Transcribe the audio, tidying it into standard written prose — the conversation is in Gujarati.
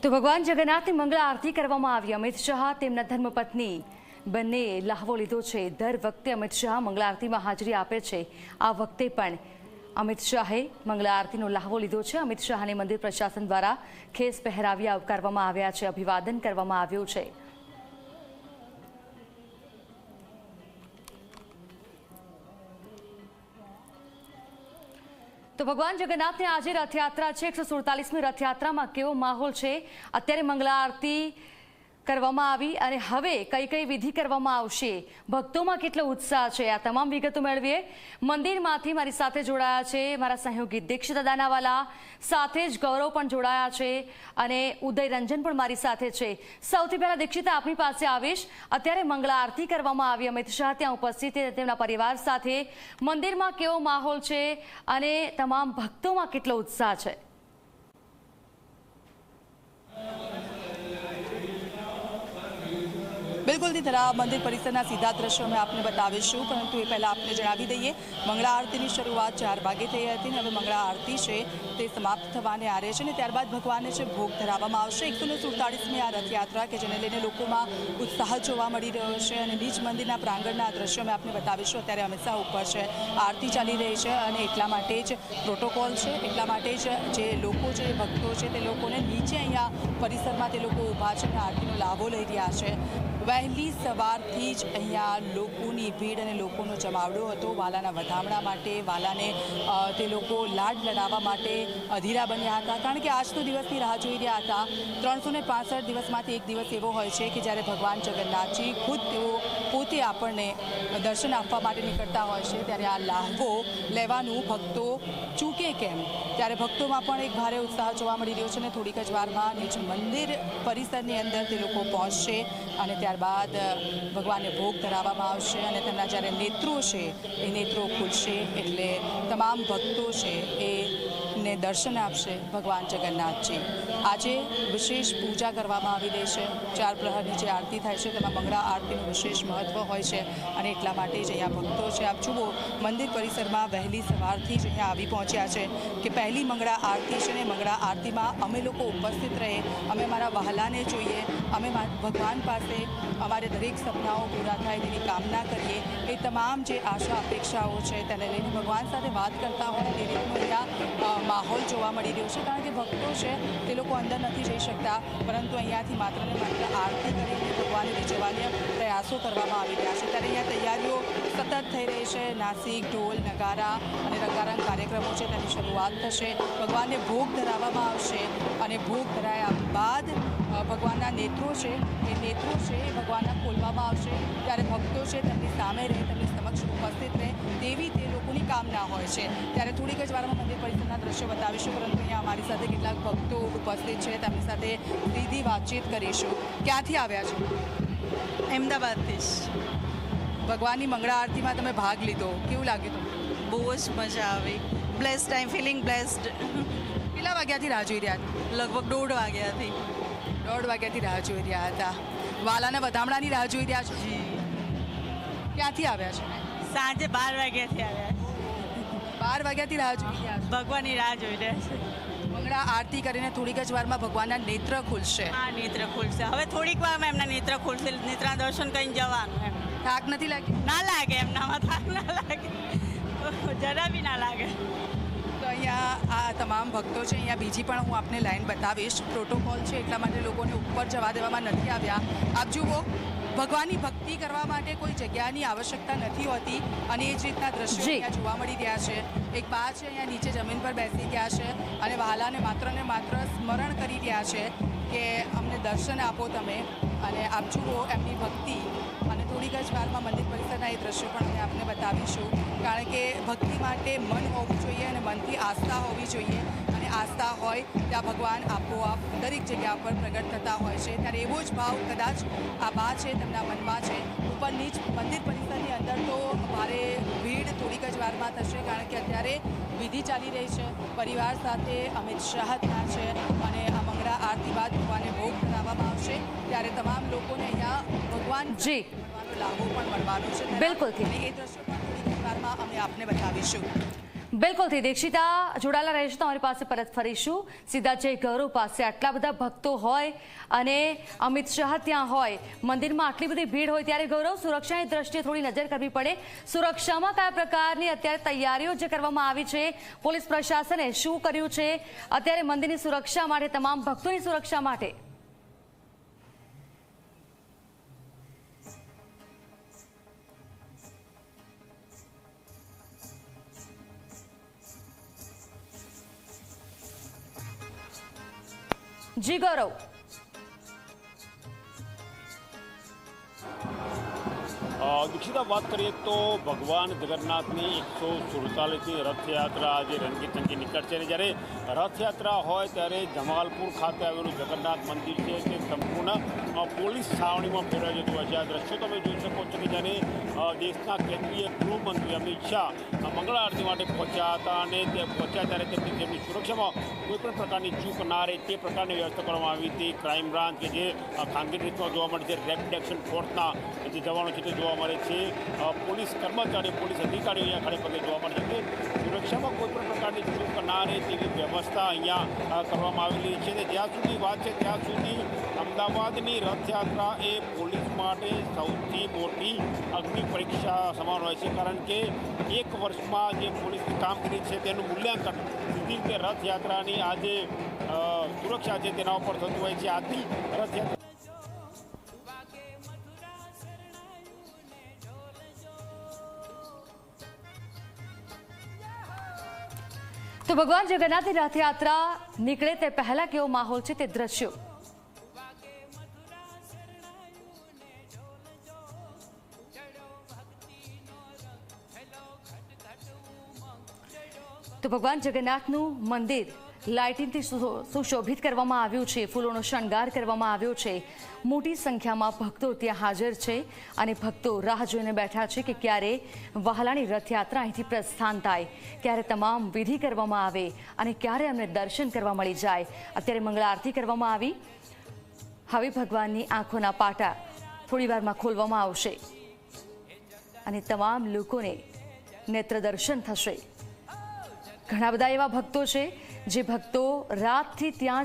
તો ભગવાન જગન્નાથની મંગળા આરતી કરવામાં આવી। અમિત શાહ તેમના ધર્મપત્ની બંને લહાવો લીધો છે। દર વખતે અમિત શાહ મંગળા આરતીમાં હાજરી આપે છે। આ વખતે પણ અમિત શાહે મંગળા આરતીનો લહાવો લીધો છે। અમિત શાહને મંદિર પ્રશાસન દ્વારા ખેસ પહેરાવી આવકારવામાં આવ્યા છે, અભિવાદન કરવામાં આવ્યું છે। तो भगवान जगन्नाथ ने आज रथयात्रा है। 147મી रथयात्रा में केवो माहौल है। अत्यारे मंगला आरती करवामां आवी अने हवे कई कई विधि करवामां आवशे, भक्तों केटलो उत्साह है, आ तमाम विगतो मेळवीए। मंदिरमांथी मारी साथे जोड़ाया छे मारा सहयोगी दीक्षित दानावाला, साथे ज गौरव पण जोड़ाया छे अने उदय रंजन पण मारी साथे छे। सौथी पहेला दीक्षित आपनी पासे आवीश। अत्यारे मंगला आरती करवामां आवी, अमित शाह त्यां उपस्थित तेमना परिवार साथे मंदिरमां केवो माहौल छे अने तमाम भक्तों केटलो उत्साह छे। बिल्कुल थी तरह मंदिर परिसर सीधा दृश्यों में आपने बतावीशुं, परंतु ये पहला आपने जणावी दईए मंगला आरती की शुरुआत 4 वागे थई हती ने हवे मंगला आरती है ते समाप्त थवाने आरे छे ने त्यारबाद भगवानने भोग धराववामां आवशे। 147મી आ रथयात्रा के जेने लईने लोकोमां उत्साह जोवा मळी रह्यो छे अने नीच मंदिरना प्रांगणना दृश्यों में आपने बतावीशुं। अत्यारे अमित शाह उपर छे, आरती चाली रही है अने એટલા માટે જ प्रोटोकॉल है, એટલા માટે જ जे लोको छे भक्तो छे ते लोकोने नीचे अहींया परिसरमां ते लोको ऊभा छे अने आरतीनो लाभो लई रह्या छे। वहेली सवारथी ज अहींया लोकोनी भीड़ अने लोकोनो जमावड़ो हतो। वालाना વધામણા માટે, वालाने ते लोको लाड लडाववा माटे अधीरा बन्या हता, कारण के आज तो दिवसनी राह जोई रह्या हता। 365 दिवसमांथी एक दिवस एवो होय छे कि ज्यारे भगवान जगन्नाथजी खुद तेओ पोते आपणने दर्शन आपवा माटे निकळता होय छे, त्यारे आ लाहवो लेवानुं भक्तो चूके केम, त्यारे भक्तोमां पण एक भारे उत्साह जोवा मळी रह्यो छे। ने थोड़ीक ज वारमां नीच मंदिर परिसरनी अंदर ते लोको पहोंचशे अने त्यारबाद भगवानने भोग धराववामां आवशे अने तेमना ज्यारे नेत्रो छे ए नेत्रो खुलशे एटले तमाम भक्तो छे ए ने दर्शन आपशे भगवान जगन्नाथजी। आजे विशेष पूजा करवामां आवी रही छे। 4 प्रहरनी जे आरती थाय छे तेमां मंगळा आरतीनुं विशेष महत्व होय छे अने એટલા માટે જ અહીંયા ભક્તો છે। આપ જુઓ મંદિર પરિસરમાં વહેલી સવારથી જ અહીંયા આવી પહોંચ્યા છે કે પહેલી મંગળા આરતી છે ને મંગળા આરતીમાં અમે લોકો ઉપસ્થિત રહે, અમે મારા વહાલાને જોઈએ, અમે ભગવાન પાસે અમારે દરેક સપનાઓ પૂરા થાય તેની કામના કરીએ। એ તમામ જે આશા અપેક્ષાઓ છે તેને લઈને ભગવાન સાથે વાત કરતા હોય તે રીતનો અહીંયા માહોલ જોવા મળી રહ્યો છે, કારણ કે ભક્તો છે તે લોકો અંદર નથી જઈ શકતા, પરંતુ અહીંયાથી માત્ર ને માત્ર આરતી કરીને ભગવાનને રીઝવવાના પ્રયાસો કરવામાં આવી રહ્યા છે। ત્યારે અહીંયા તૈયારીઓ સતત થઈ રહી છે। નાસિક, ઢોલ, નગારા અને રંગારંગ કાર્યક્રમો છે તેની શરૂઆત થશે। ભગવાનને ભોગ ધરાવવામાં આવશે અને ભોગ ધરાયા બાદ ભગવાનના નેત્રો છે એ નેત્રો છે એ ભગવાનના ખોલવામાં આવશે। ત્યારે ભક્તો છે તેમની સામે રહે, તેમની સમક્ષ ઉપસ્થિત રહે તેવી તે લોકોની કામના હોય છે। ત્યારે થોડીક જ વારમાં મંદિર પરિસરના દ્રશ્યો બતાવીશું, પરંતુ અહીંયા અમારી સાથે કેટલાક ભક્તો ઉપસ્થિત છે, તેમની સાથે સીધી વાતચીત કરીશું। ક્યાંથી આવ્યા છો? અમદાવાદથી જ। ભગવાનની મંગળા આરતીમાં તમે ભાગ લીધો, કેવું લાગ્યું તમને? બહુ જ મજા આવી। બ્લેસ્ડ, આઈ એમ ફિલિંગ બ્લેસ્ડ। કેટલા વાગ્યાથી રાહ જોઈ રહ્યા હતા? લગભગ 1:30 વાગ્યાથી। 1:30 વાગ્યાથી રાહ જોઈ રહ્યા હતા। વાલાના વધામણાની રાહ જોઈ રહ્યા છો? જી। ક્યાંથી આવ્યા છો? સાંજે 12 વાગ્યાથી આવ્યા। 12 વાગ્યાથી રાહ જોઈ રહ્યા છો? ભગવાનની રાહ જોઈ રહ્યા છે। મંગળા આરતી કરીને થોડીક જ વારમાં ભગવાનના નેત્ર ખુલશે। હા, નેત્ર ખુલશે। હવે થોડીક વારમાં એમના નેત્ર ખુલશે, નેત્રના દર્શન કરીને જવાનું એમ। થાક નથી લાગ્યો? ના લાગે, એમનામાં થાક ના લાગે, જરા બી ના લાગે। તો અહીંયા આ તમામ ભક્તો છે। અહીંયા બીજી પણ હું આપને લાઈન બતાવીશ। પ્રોટોકોલ છે એટલા માટે લોકોને ઉપર જવા દેવામાં નથી આવ્યા। આપ જુઓ, ભગવાનની ભક્તિ કરવા માટે કોઈ જગ્યાની આવશ્યકતા નથી હોતી અને એ જ રીતના દ્રશ્યો અહીંયા જોવા મળી રહ્યા છે। એક બા છે અહીંયા નીચે જમીન પર બેસી ગયા છે અને વહાલાને માત્ર સ્મરણ કરી રહ્યા છે કે અમને દર્શન આપો તમે। અને આપ જુઓ એમની ભક્તિ અને થોડીક જ વારમાં મંદિર પરિસરના એ દ્રશ્યો પણ અમે આપને બતાવીશું, કારણ કે ભક્તિ માટે મન હોવું જોઈએ અને મનથી આસ્થા હોવી જોઈએ અને આસ્થા હોય ત્યાં ભગવાન આપોઆપ દરેક જગ્યા પર પ્રગટ થતા હોય છે। ત્યારે એવો જ ભાવ કદાચ આ બા છે તેમના મનમાં છે। ઉપર નીચ મંદિર પરિસરની અંદર તો ભારે ભીડ થોડીક જ વારમાં થશે, કારણ કે અત્યારે વિધિ ચાલી રહી છે। પરિવાર સાથે અમિત શાહ ત્યાં છે અને આ મંગળા આરતી બાદ ભગવાનને ભોગ ધરાવવામાં આવશે। ત્યારે તમામ લોકોને અહીંયા ભગવાન જી લાભો પણ મળવાનો છે। બિલકુલ, એ દ્રશ્યો પણ થોડીક વારમાં અમે આપને બતાવીશું। બિલકુલથી દીક્ષિતા જોડાયેલા રહેશે તમારી પાસે પરત ફરીશું સીધા જય ગૌરવ પાસે. આટલા બધા ભક્તો હોય અને અમિત શાહ ત્યાં હોય, મંદિરમાં આટલી બધી ભીડ હોય ત્યારે ગૌરવ સુરક્ષાની દ્રષ્ટિએ થોડી નજર કરવી પડે. સુરક્ષામાં કયા પ્રકારની અત્યારે તૈયારીઓ જે કરવામાં આવી છે, પોલીસ પ્રશાસને શું કર્યું છે અત્યારે મંદિરની સુરક્ષા માટે, તમામ ભક્તોની સુરક્ષા માટે? જી ગૌરવ. દીક્ષિતા, વાત કરીએ તો ભગવાન જગન્નાથની 147મી રથયાત્રા આજે રંગીચંગી નીકળશે. અને જ્યારે રથયાત્રા હોય ત્યારે જમાલપુર ખાતે આવેલું જગન્નાથ મંદિર છે તે સંપૂર્ણ પોલીસ છાવણીમાં ફેરવાઈ જતું હોય છે. આ દ્રશ્યો તમે જોઈ શકો છો કે જ્યારે દેશના કેન્દ્રીય ગૃહમંત્રી અમિત શાહ મંગળા આરતી માટે પહોંચ્યા હતા અને તે પહોંચ્યા ત્યારે તેમની સુરક્ષામાં કોઈપણ પ્રકારની ચૂક ના રહે તે પ્રકારની વ્યવસ્થા કરવામાં આવી હતી. ક્રાઇમ બ્રાન્ચ કે જે ખાનગી રીતમાં જોવા મળે છે, રેપિડ એક્શન ફોર્સના જે જવાનો છે તે જોવા મળે છે, પોલીસ કર્મચારીઓ, પોલીસ અધિકારીઓ અહીંયા ખડે પગે જોવા મળે છે. સુરક્ષામાં કોઈપણ પ્રકારની ચૂક ના રહે તેવી વ્યવસ્થા અહીંયા કરવામાં આવેલી છે. અને જ્યાં સુધી વાત છે ત્યાં સુધી અમદાવાદની રથયાત્રા એ પોલીસ માટે સૌથી મોટી અગ્નિ પરીક્ષા સમાન હોય છે. કારણ કે એક વર્ષમાં જે પોલીસની કામગીરી છે તેનું મૂલ્યાંકન સીધી રીતે રથયાત્રાની આ જે સુરક્ષા છે તેના ઉપર થતું હોય છે. આથી રથયાત્રા તો ભગવાન જગન્નાથની રથયાત્રા નીકળે તે પહેલા કેવો માહોલ છે તે દ્રશ્યો. તો ભગવાન જગન્નાથનું મંદિર લાઇટિંગથી સુશોભિત કરવામાં આવ્યું છે, ફૂલોનો શણગાર કરવામાં આવ્યો છે. મોટી સંખ્યામાં ભક્તો ત્યાં હાજર છે અને ભક્તો રાહ જોઈને બેઠા છે કે ક્યારે વહાલાની રથયાત્રા અહીંથી પ્રસ્થાન થાય, ક્યારે તમામ વિધિ કરવામાં આવે અને ક્યારે અમને દર્શન કરવા મળી જાય. અત્યારે મંગળા આરતી કરવામાં આવી. હવે ભગવાનની આંખોના પાટા થોડી વારમાં ખોલવામાં આવશે અને તમામ લોકોને નેત્ર દર્શન થશે. ઘણા બધા એવા ભક્તો છે જે ભક્તો રાતથી ત્યાં